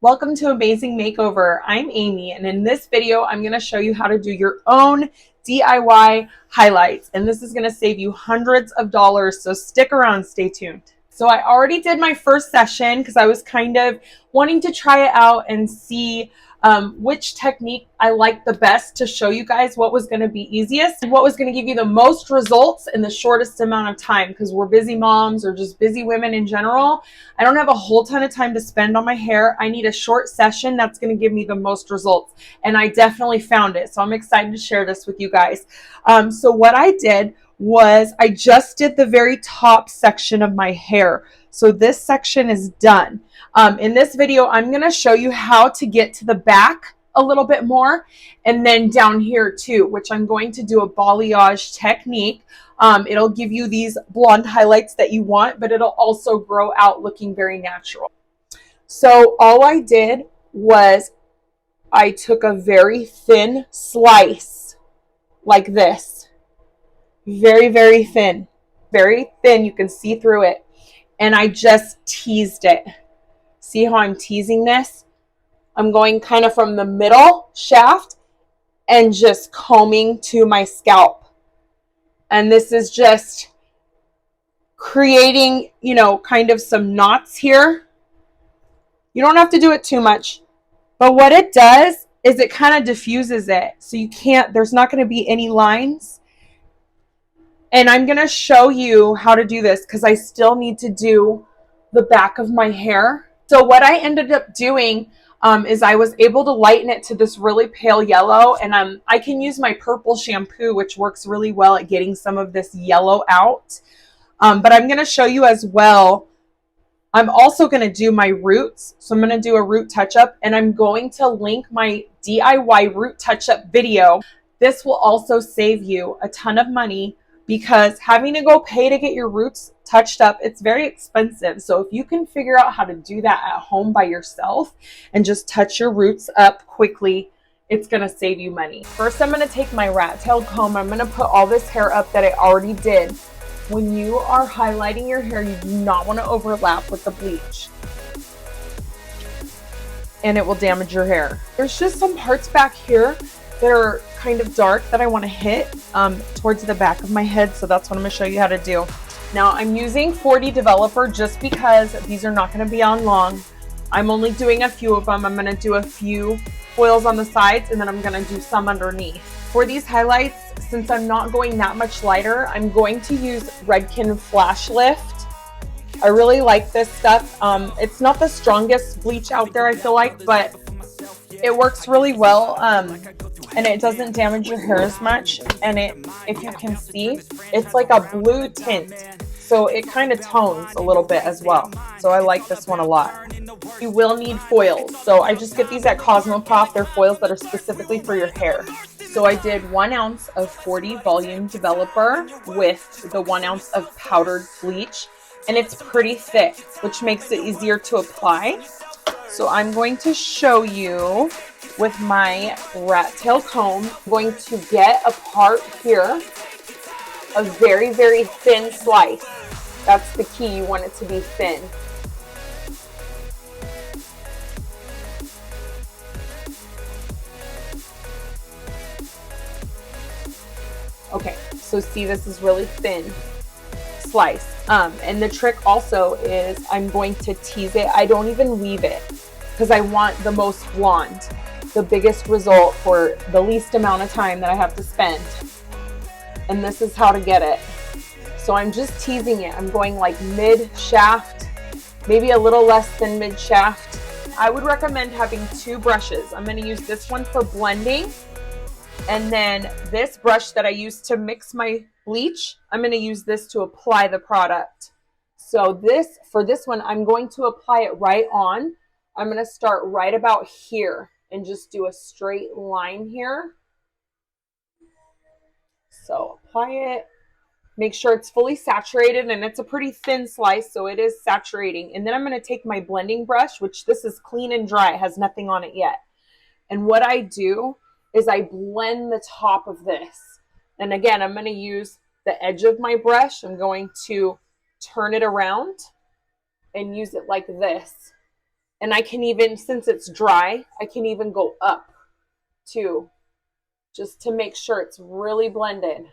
Welcome to Amazing Makeover. I'm Amy, and in this video, I'm going to show you how to do your own DIY highlights. And this is going to save you hundreds of dollars, so stick around, stay tuned. So I already did my first session because I was kind of wanting to try it out and see which technique I liked the best to show you guys what was going to be easiest and what was going to give you the most results in the shortest amount of time, because we're busy moms or just busy women in general. I don't have a whole ton of time to spend on my hair. I need a short session that's going to give me the most results, and I definitely found it. So I'm excited to share this with you guys. So what I did was I just did the very top section of my hair. So this section is done. In this video, I'm going to show you how to get to the back a little bit more, and then down here too, which I'm going to do a balayage technique. It'll give you these blonde highlights that you want, but it'll also grow out looking very natural. So all I did was I took a very thin slice like this. Very, very thin. Very thin. You can see through it. And I just teased it. See how I'm teasing this? I'm going kind of from the middle shaft and just combing to my scalp. And this is just creating, kind of some knots here. You don't have to do it too much. But what it does is it kind of diffuses it. So there's not going to be any lines. And I'm going to show you how to do this because I still need to do the back of my hair. So what I ended up doing is I was able to lighten it to this really pale yellow, and I can use my purple shampoo, which works really well at getting some of this yellow out. But I'm going to show you as well. I'm also going to do my roots. So I'm going to do a root touch-up, and I'm going to link my DIY root touch-up video. This will also save you a ton of money, because having to go pay to get your roots touched up, it's very expensive. So if you can figure out how to do that at home by yourself and just touch your roots up quickly, it's going to save you money. First, I'm going to take my rat tail comb. I'm going to put all this hair up that I already did. When you are highlighting your hair, you do not want to overlap with the bleach, and it will damage your hair. There's just some parts back here that are kind of dark that I want to hit towards the back of my head. So that's what I'm going to show you how to do. Now I'm using 4D Developer just because these are not going to be on long. I'm only doing a few of them. I'm going to do a few foils on the sides, and then I'm going to do some underneath. For these highlights, since I'm not going that much lighter, I'm going to use Redken Flash Lift. I really like this stuff. It's not the strongest bleach out there, I feel like, but it works really well. And it doesn't damage your hair as much. And if you can see, it's like a blue tint. So it kind of tones a little bit as well. So I like this one a lot. You will need foils. So I just get these at Cosmoprof. They're foils that are specifically for your hair. So I did 1 ounce of 4D Volume Developer with the 1 ounce of powdered bleach. And it's pretty thick, which makes it easier to apply. So I'm going to show you with my rat tail comb. I'm going to get a part here, a very, very thin slice. That's the key. You want it to be thin. Okay, so see, this is really thin slice. And the trick also is I'm going to tease it. I don't even weave it because I want the most blonde, the biggest result for the least amount of time that I have to spend. And this is how to get it. So I'm just teasing it. I'm going like mid shaft, maybe a little less than mid shaft. I would recommend having 2 brushes. I'm going to use this one for blending, and then this brush that I use to mix my bleach, I'm going to use this to apply the product. So for this one, I'm going to apply it right on. I'm going to start right about here and just do a straight line here. So apply it. Make sure it's fully saturated, and it's a pretty thin slice, so it is saturating. And then I'm going to take my blending brush, which this is clean and dry. It has nothing on it yet. And what I do is I blend the top of this. And again, I'm going to use the edge of my brush. I'm going to turn it around and use it like this. And I can even, since it's dry, I can even go up too, just to make sure it's really blended.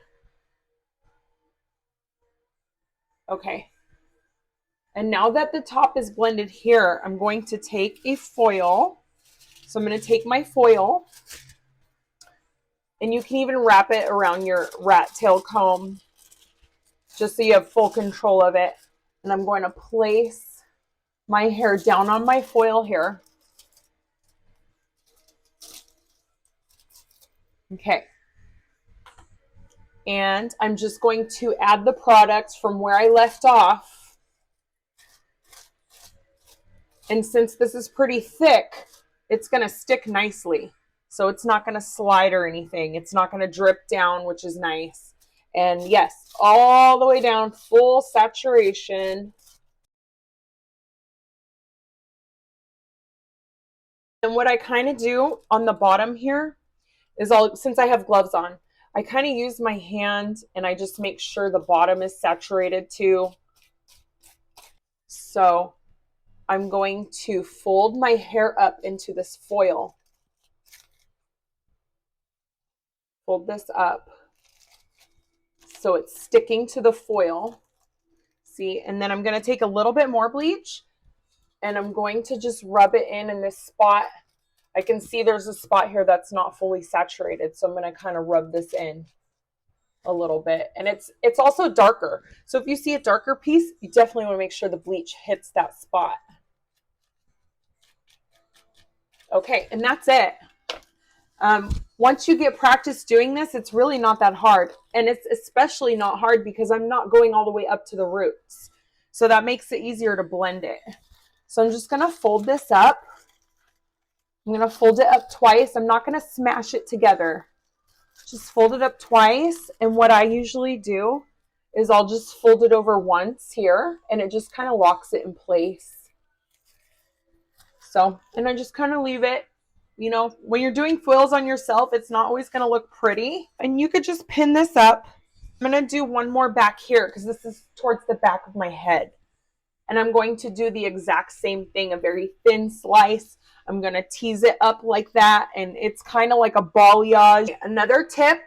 Okay. And now that the top is blended here, I'm going to take a foil. So I'm going to take my foil, and you can even wrap it around your rat tail comb just so you have full control of it. And I'm going to place my hair down on my foil here. Okay. And I'm just going to add the product from where I left off. And since this is pretty thick, it's going to stick nicely. So it's not going to slide or anything. It's not going to drip down, which is nice. And yes, all the way down, full saturation. And what I kind of do on the bottom here is since I have gloves on, I kind of use my hand and I just make sure the bottom is saturated too. So I'm going to fold my hair up into this foil. Fold this up so it's sticking to the foil. See, and then I'm going to take a little bit more bleach and I'm going to just rub it in this spot. I can see there's a spot here that's not fully saturated, so I'm going to kind of rub this in a little bit. And it's also darker. So if you see a darker piece, you definitely want to make sure the bleach hits that spot. Okay, and that's it. Once you get practice doing this, it's really not that hard. And it's especially not hard because I'm not going all the way up to the roots. So that makes it easier to blend it. So I'm just going to fold this up. I'm going to fold it up twice. I'm not going to smash it together. Just fold it up twice. And what I usually do is I'll just fold it over once here, and it just kind of locks it in place. So, and I just kind of leave it. You know, when you're doing foils on yourself, it's not always going to look pretty. And you could just pin this up. I'm going to do one more back here because this is towards the back of my head. And I'm going to do the exact same thing, a very thin slice. I'm going to tease it up like that, and it's kind of like a balayage. Another tip,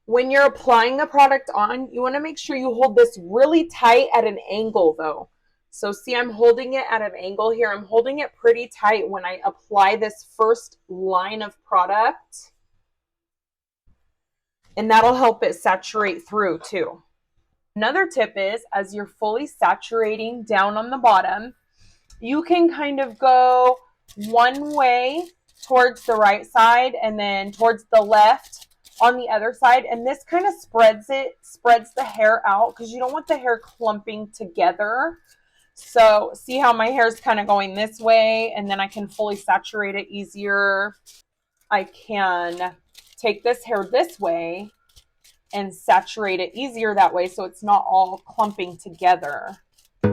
when you're applying the product on, you want to make sure you hold this really tight at an angle though. So see, I'm holding it at an angle here. I'm holding it pretty tight when I apply this first line of product. And that'll help it saturate through too. Another tip is, as you're fully saturating down on the bottom, you can kind of go one way towards the right side and then towards the left on the other side. And this kind of spreads the hair out because you don't want the hair clumping together. So see how my hair is kind of going this way, and then I can fully saturate it easier. I can take this hair this way and saturate it easier that way so it's not all clumping together. You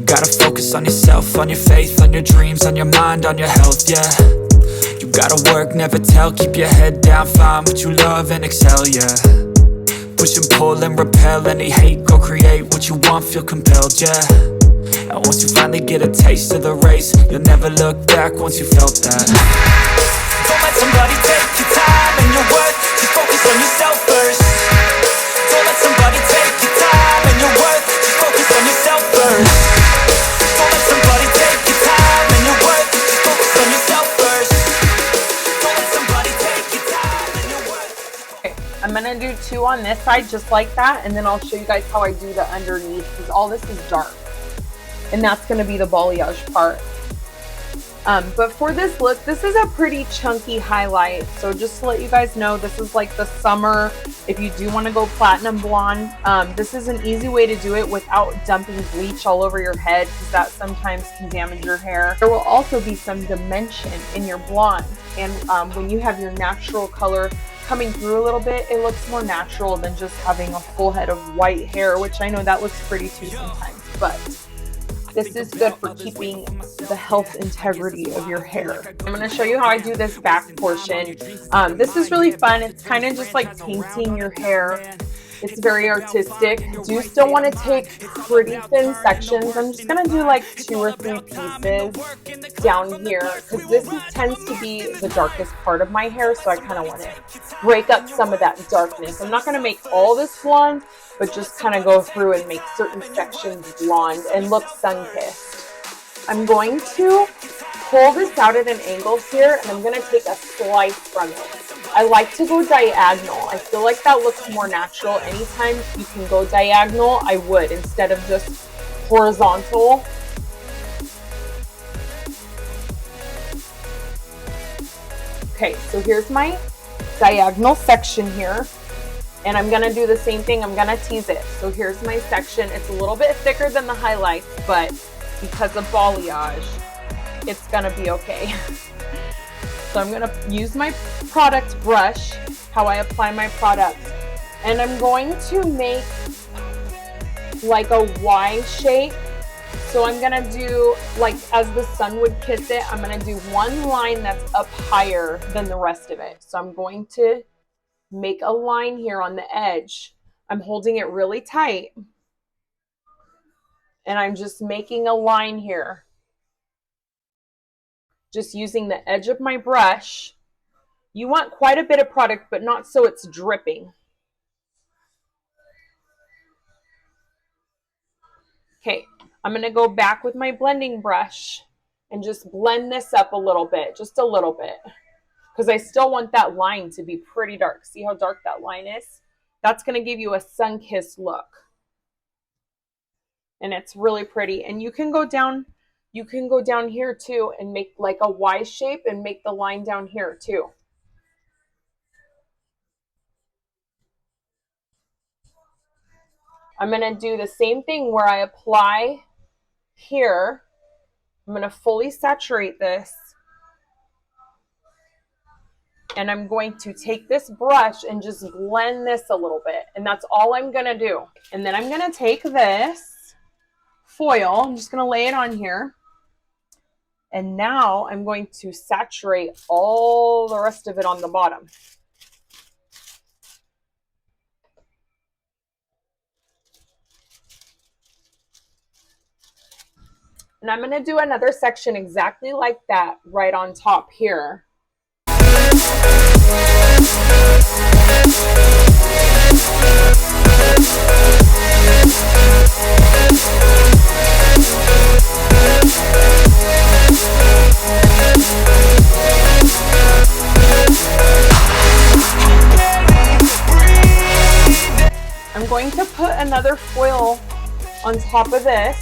gotta focus on yourself, on your faith, on your dreams, on your mind, on your health, yeah. You gotta work, never tell, keep your head down, find what you love and excel, yeah. Push and pull and repel any hate, go create what you want, feel compelled, yeah. And once you finally get a taste of the race, you'll never look back once you felt that. Don't let somebody take your time and your worth, just focus on yourself first. Don't let somebody take your time and your worth, just focus on yourself first. Don't let somebody take your time and your worth, just focus on yourself first. Don't let somebody take your time and your worth. Okay, I'm gonna do two on this side just like that, and then I'll show you guys how I do the underneath because all this is dark. And that's going to be the balayage part. But for this look, this is a pretty chunky highlight. So just to let you guys know, this is like the summer. If you do want to go platinum blonde, this is an easy way to do it without dumping bleach all over your head because that sometimes can damage your hair. There will also be some dimension in your blonde. And when you have your natural color coming through a little bit, it looks more natural than just having a full head of white hair, which I know that looks pretty too sometimes. But This is good for keeping the health integrity of your hair. I'm going to show you how I do this back portion. This is really fun. It's kind of just like painting your hair. It's very artistic. Do still want to take pretty thin sections. I'm just going to do like 2 or 3 pieces down here because this tends to be the darkest part of my hair, so I kind of want to break up some of that darkness. I'm not going to make all this blonde, but just kind of go through and make certain sections blonde and look sun-kissed. I'm going to pull this out at an angle here, and I'm going to take a slice from it. I like to go diagonal. I feel like that looks more natural. Anytime you can go diagonal, I would, instead of just horizontal. Okay, so here's my diagonal section here. And I'm going to do the same thing. I'm going to tease it. So here's my section. It's a little bit thicker than the highlights, but because of balayage, it's going to be okay. So I'm going to use my product brush, how I apply my product. And I'm going to make like a Y shape. So I'm going to do, like as the sun would kiss it, I'm going to do one line that's up higher than the rest of it. So I'm going to make a line here on the edge. I'm holding it really tight. And I'm just making a line here. Just using the edge of my brush. You want quite a bit of product, but not so it's dripping. Okay, I'm going to go back with my blending brush and just blend this up a little bit, just a little bit. Because I still want that line to be pretty dark. See how dark that line is? That's going to give you a sun-kissed look. And it's really pretty. And you can go down here too and make like a Y shape and make the line down here too. I'm going to do the same thing where I apply here. I'm going to fully saturate this. And I'm going to take this brush and just blend this a little bit. And that's all I'm going to do. And then I'm going to take this foil. I'm just going to lay it on here. And now I'm going to saturate all the rest of it on the bottom. And I'm going to do another section exactly like that right on top here. I'm going to put another foil on top of this.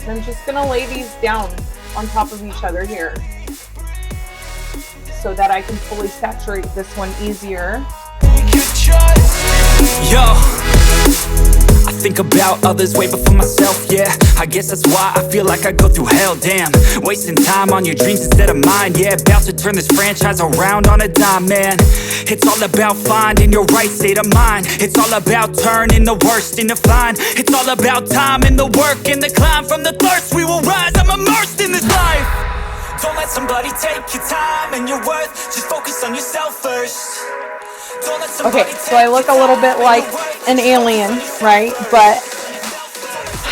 I'm just going to lay these down on top of each other here so that I can fully saturate this one easier. Yo, I think about others way before myself, yeah. I guess that's why I feel like I go through hell, damn. Wasting time on your dreams instead of mine, yeah. About to turn this franchise around on a dime, man. It's all about finding your right state of mind. It's all about turning the worst into fine. It's all about time and the work and the climb. From the thirst we will rise, I'm immersed in this life. Don't let somebody take your time and your worth. Just focus on yourself first. Okay, so I look a little bit like an alien, right? But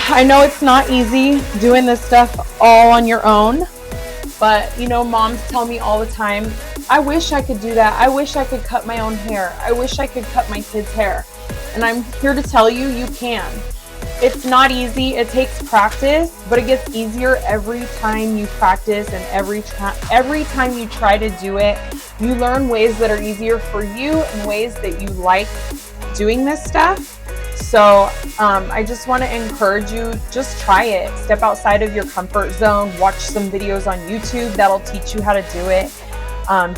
I know it's not easy doing this stuff all on your own. But, you know, moms tell me all the time, I wish I could do that. I wish I could cut my own hair. I wish I could cut my kids' hair. And I'm here to tell you, you can. It's not easy. It takes practice, but it gets easier every time you practice, and every time you try to do it, you learn ways that are easier for you and ways that you like doing this stuff. So I just want to encourage you, just try it. Step outside of your comfort zone. Watch some videos on YouTube that'll teach you how to do it.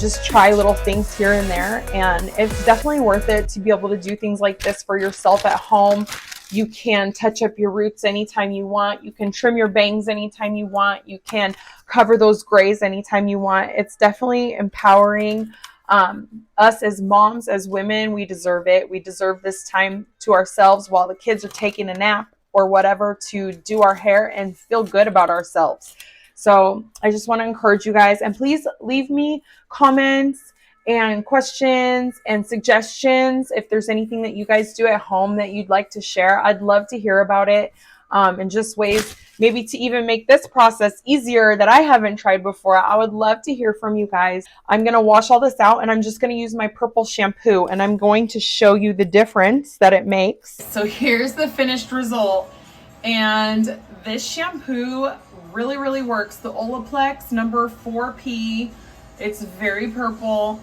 Just try little things here and there, and it's definitely worth it to be able to do things like this for yourself at home. You can touch up your roots anytime you want. You can trim your bangs anytime you want. You can cover those grays anytime you want. It's definitely empowering. Us as moms, as women, we deserve it. We deserve this time to ourselves while the kids are taking a nap. or whatever to do our hair and feel good about ourselves. So I just want to encourage you guys, and please leave me comments and questions and suggestions if there's anything that you guys do at home that you'd like to share. I'd love to hear about it, and just ways maybe to even make this process easier that I haven't tried before. I would love to hear from you guys. I'm going to wash all this out, and I'm just going to use my purple shampoo, and I'm going to show you the difference that it makes. So here's the finished result, and this shampoo really works. The Olaplex number 4P. It's very purple.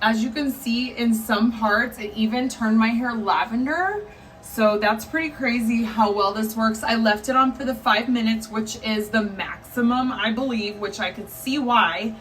As you can see, in some parts it even turned my hair lavender, so that's pretty crazy how well this works. I left it on for the 5 minutes, which is the maximum, I believe, which I could see why,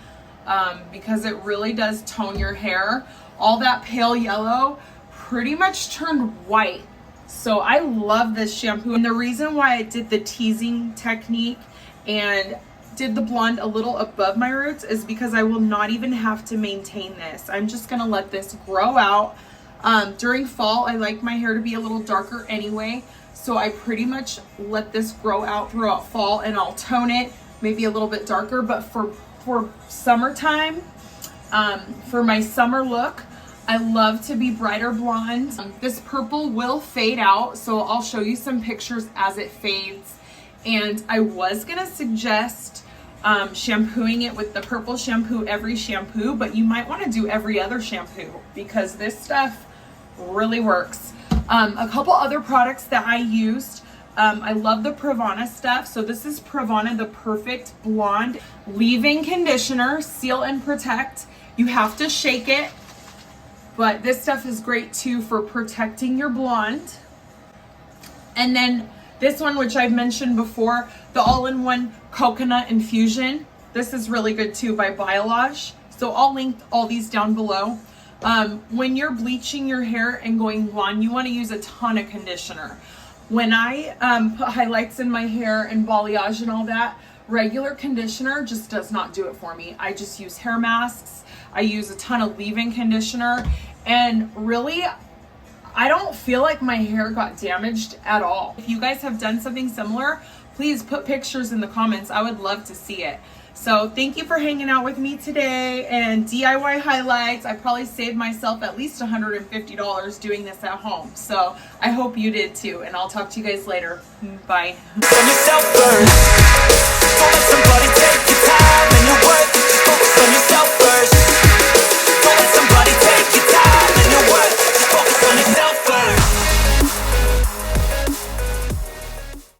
because it really does tone your hair. All that pale yellow pretty much turned white. So I love this shampoo, and the reason why I did the teasing technique and did the blonde a little above my roots is because I will not even have to maintain this. I'm just gonna let this grow out. During fall, I like my hair to be a little darker anyway, so I pretty much let this grow out throughout fall, and I'll tone it maybe a little bit darker. But for summertime, for my summer look, I love to be brighter blonde. This purple will fade out, so I'll show you some pictures as it fades. And I was gonna suggest shampooing it with the purple shampoo every shampoo, but you might want to do every other shampoo because this stuff really works. A couple other products that I used, I love the Pravana stuff. So this is Pravana, the Perfect Blonde Leave-In Conditioner, Seal and Protect. You have to shake it, but this stuff is great too for protecting your blonde. And then this one, which I've mentioned before, the all-in-one coconut infusion. This is really good too, by Biolage. So I'll link all these down below. When you're bleaching your hair and going blonde, you want to use a ton of conditioner. When I put highlights in my hair and balayage and all that, regular conditioner just does not do it for me. I just use hair masks. I use a ton of leave-in conditioner, and really, I don't feel like my hair got damaged at all. If you guys have done something similar, please put pictures in the comments. I would love to see it. So thank you for hanging out with me today and DIY highlights. I probably saved myself at least $150 doing this at home. So I hope you did too, and I'll talk to you guys later. Bye.